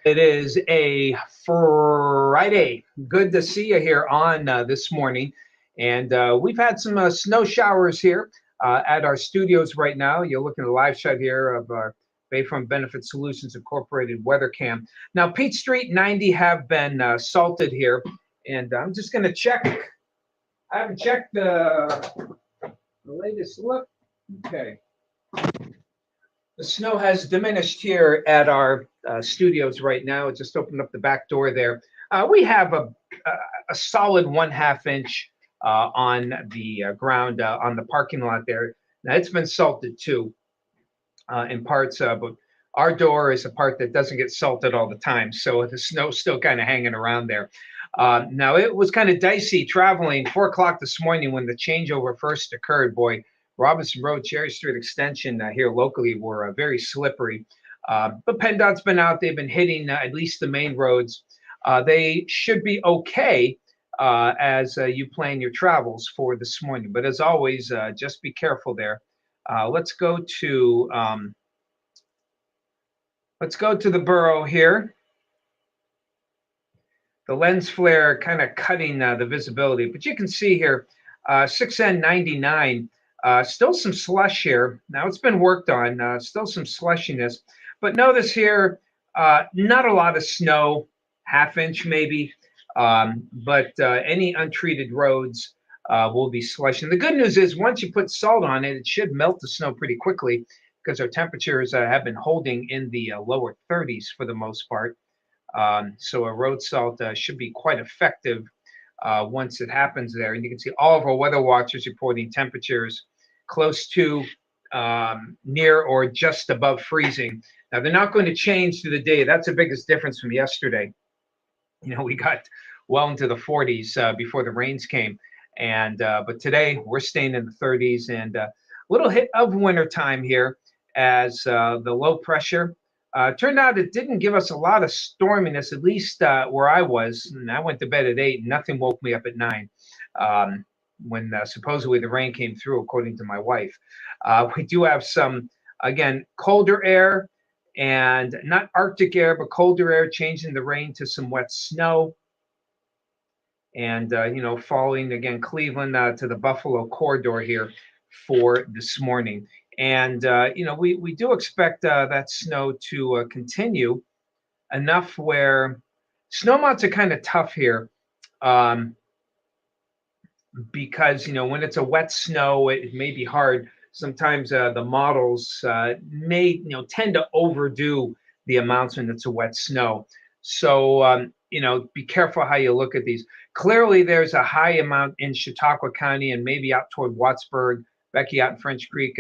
It is a Friday. Good to see you here on this morning. And we've had some snow showers here at our studios right now. You're looking at a live shot here of our Bayfront Benefit Solutions Incorporated weather cam. Now, Peach Street 90 have been salted here. And I'm just going to check. I haven't checked the latest look. Okay. The snow has diminished here at our studios right now. It just opened up the back door there. We have a solid 1/2 inch on the ground on the parking lot there. Now it's been salted too in parts, but our door is a part that doesn't get salted all the time, so the snow's still kind of hanging around there. Now it was kind of dicey traveling 4 o'clock this morning when the changeover first occurred. Boy, Robinson Road, Cherry Street Extension here locally were very slippery. But PennDOT's been out. They've been hitting at least the main roads. They should be okay as you plan your travels for this morning. But as always, just be careful there. Let's go to the borough here. The lens flare kind of cutting the visibility, but you can see here 6N99. Still some slush here. Now it's been worked on, still some slushiness. But notice here, not a lot of snow, 1/2 inch maybe. But any untreated roads will be slushing. The good news is once you put salt on it, it should melt the snow pretty quickly because our temperatures have been holding in the lower 30s for the most part. So a road salt should be quite effective once it happens there. And you can see all of our weather watchers reporting temperatures close to near or just above freezing. Now, they're not going to change through the day. That's the biggest difference from yesterday. You know, we got well into the 40s before the rains came. And but today we're staying in the 30s and a little hit of winter time here as the low pressure. Turned out it didn't give us a lot of storminess, at least where I was. And I went to bed at 8. Nothing woke me up at 9 when supposedly the rain came through, according to my wife. We do have some, again, colder air and not Arctic air, but colder air changing the rain to some wet snow. And, you know, falling again, Cleveland to the Buffalo corridor here for this morning. And, you know, we do expect that snow to continue enough where snowmounts are kind of tough here because, you know, when it's a wet snow, it may be hard. Sometimes the models may, you know, tend to overdo the amounts when it's a wet snow. So, you know, be careful how you look at these. Clearly, there's a high amount in Chautauqua County and maybe out toward Wattsburg. Becky out in French Creek,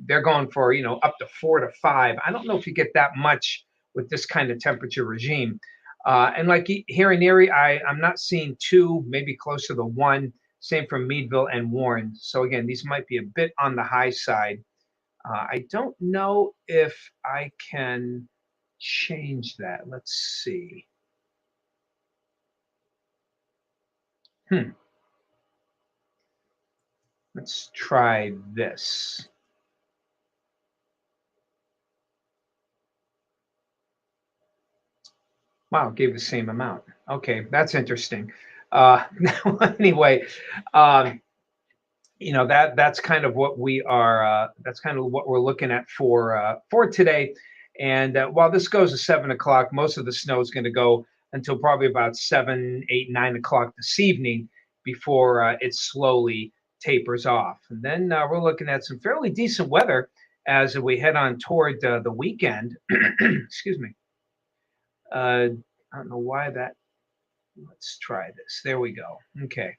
they're going for, you know, up to 4 to 5. I don't know if you get that much with this kind of temperature regime. And like here in Erie, I'm not seeing 2, maybe closer to 1. Same for Meadville and Warren. So again, these might be a bit on the high side. I don't know if I can change that. Let's see. Let's try this. Wow, it gave the same amount. Okay, that's interesting. Anyway, you know, that's kind of what we are. That's kind of what we're looking at for today. And while this goes to 7 o'clock, most of the snow is going to go until probably about 7, 8, 9 o'clock this evening before it slowly tapers off. And then we're looking at some fairly decent weather as we head on toward the weekend. Excuse me. I don't know why that. Let's try this. There we go. Okay.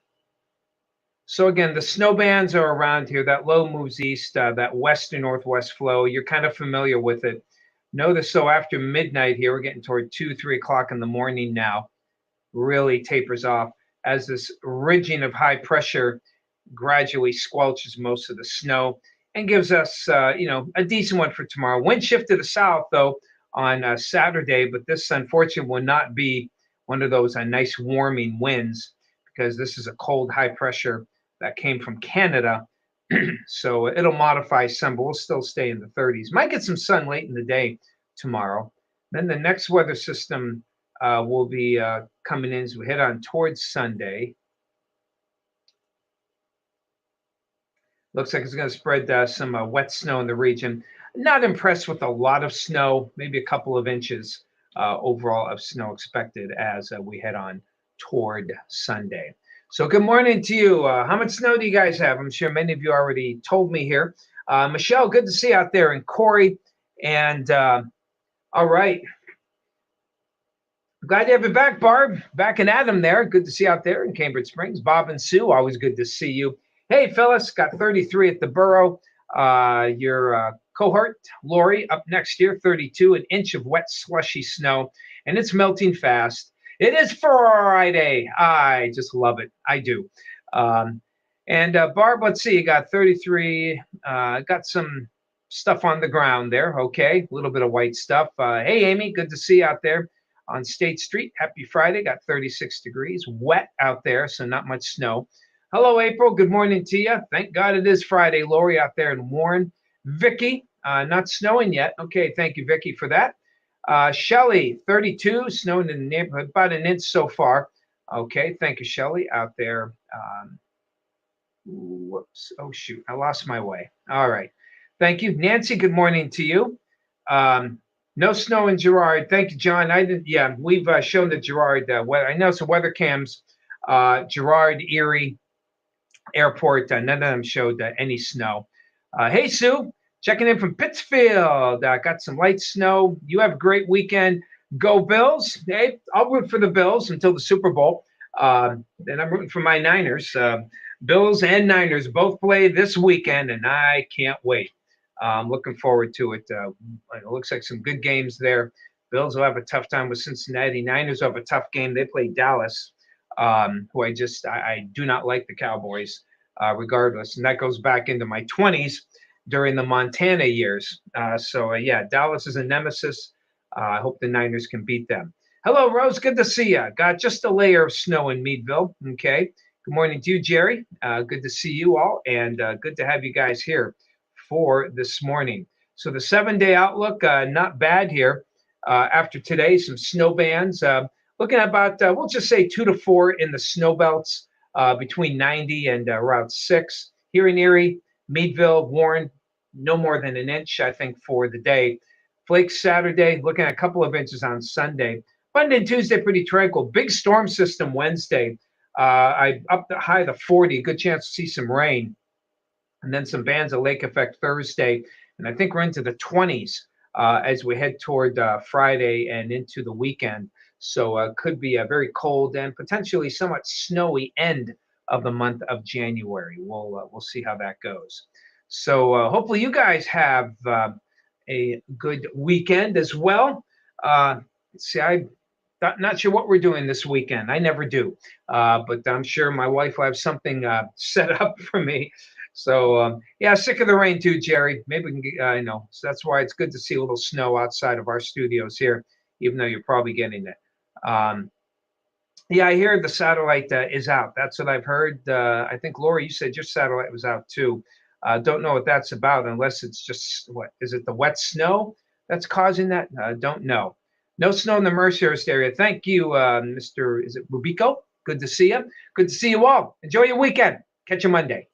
So again, the snow bands are around here. That low moves east, that west and northwest flow. You're kind of familiar with it. Notice so after midnight here, we're getting toward 2, 3 o'clock in the morning now, really tapers off as this ridging of high pressure gradually squelches most of the snow and gives us, you know, a decent one for tomorrow. Wind shift to the south, though, on Saturday, but this, unfortunately, will not be one of those nice warming winds because this is a cold high pressure that came from Canada. So it'll modify some, but we'll still stay in the 30s. Might get some sun late in the day tomorrow. Then the next weather system will be coming in as we head on towards Sunday. Looks like it's going to spread some wet snow in the region. Not impressed with a lot of snow, maybe a couple of inches overall of snow expected as we head on toward Sunday. So good morning to you. How much snow do you guys have? I'm sure many of you already told me here. Michelle, good to see you out there. And Corey. And all right. Glad to have you back, Barb. Back and Adam there. Good to see you out there in Cambridge Springs. Bob and Sue, always good to see you. Hey, Phyllis, got 33 at the Borough. Your cohort, Lori, up next year, 32, an inch of wet, slushy snow, and it's melting fast. It is Friday. I just love it. I do. And Barb, let's see, you got 33. Got some stuff on the ground there. Okay, a little bit of white stuff. Hey, Amy, good to see you out there on State Street. Happy Friday. Got 36 degrees. Wet out there, so not much snow. Hello, April. Good morning to you. Thank God it is Friday. Lori out there in Warren. Vicky, not snowing yet. Okay, thank you, Vicky, for that. Shelly, 32, snowing in the neighborhood, about an inch so far. Okay, thank you, Shelly, out there. Whoops. Oh, shoot. I lost my way. All right. Thank you. Nancy, good morning to you. No snow in Girard. Thank you, John. I didn't. Yeah, we've shown the Girard weather. I know some weather cams. Girard, Erie Airport. None of them showed any snow. Hey, Sue, checking in from Pittsfield. Got some light snow. You have a great weekend. Go Bills. Hey, I'll root for the Bills until the Super Bowl. Then I'm rooting for my Niners. Bills and Niners both play this weekend, and I can't wait. I'm looking forward to it. It looks like some good games there. Bills will have a tough time with Cincinnati. Niners will have a tough game. They play Dallas, who I do not like the Cowboys, regardless. And that goes back into my 20s during the Montana years. Yeah, Dallas is a nemesis. I hope the Niners can beat them. Hello, Rose. Good to see you. Got just a layer of snow in Meadville. Okay. Good morning to you, Jerry. Good to see you all, and good to have you guys here for this morning. So the 7-day outlook, not bad here. After today, some snow bands. Looking at about, we'll just say 2 to 4 in the snow belts between 90 and around 6. Here in Erie, Meadville, Warren, no more than an inch, I think, for the day. Flakes Saturday, looking at a couple of inches on Sunday. Monday and Tuesday, pretty tranquil. Big storm system Wednesday. I up the high to 40, good chance to see some rain. And then some bands of lake effect Thursday. And I think we're into the 20s as we head toward Friday and into the weekend. So could be a very cold and potentially somewhat snowy end of the month of January. We'll see how that goes. So hopefully you guys have a good weekend as well. I'm not sure what we're doing this weekend. I never do. But I'm sure my wife will have something set up for me. So, yeah, sick of the rain too, Jerry. Maybe we can get, so that's why it's good to see a little snow outside of our studios here, even though you're probably getting it. Yeah, I hear the satellite is out. That's what I've heard. I think, Lori, you said your satellite was out too. Don't know what that's about unless it's just, is it the wet snow that's causing that? Don't know. No snow in the Mercyhurst area. Thank you, Mr. Is it Rubico? Good to see you. Good to see you all. Enjoy your weekend. Catch you Monday.